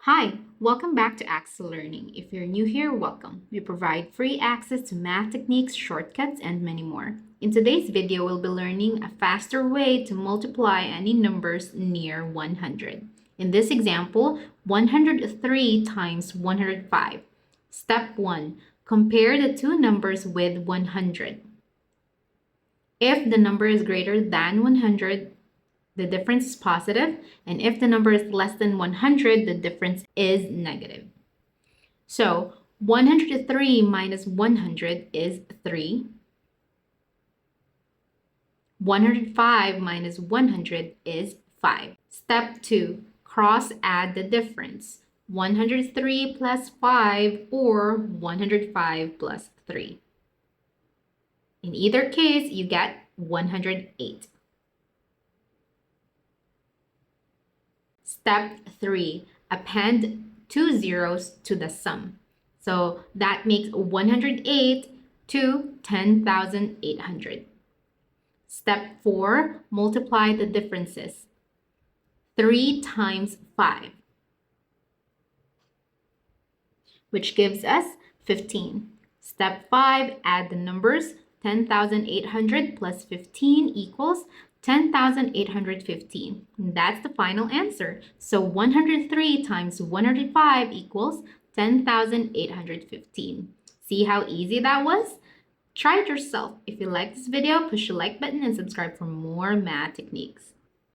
Hi, welcome back to Access Learning. If you're new here, welcome. We provide free access to math techniques, shortcuts, and many more. In today's video, we'll be learning a faster way to multiply any numbers near 100. In this example, 103 times 105. Step 1. Compare the two numbers with 100. If the number is greater than 100, the difference is positive, and if the number is less than 100, the difference is negative. So 103 minus 100 is 3. 105 minus 100 is 5. Step 2. Cross add the difference. 103 plus 5 or 105 plus 3. In either case, you get 108. Step 3, append two zeros to the sum. So that makes 108 to 10,800. Step 4, multiply the differences. 3 times 5, which gives us 15. Step 5, add the numbers. 10,800 plus 15 equals 10,815. That's the final answer. So 103 times 105 equals 10,815. See how easy that was? Try it yourself. If you like this video, push the like button and subscribe for more math techniques.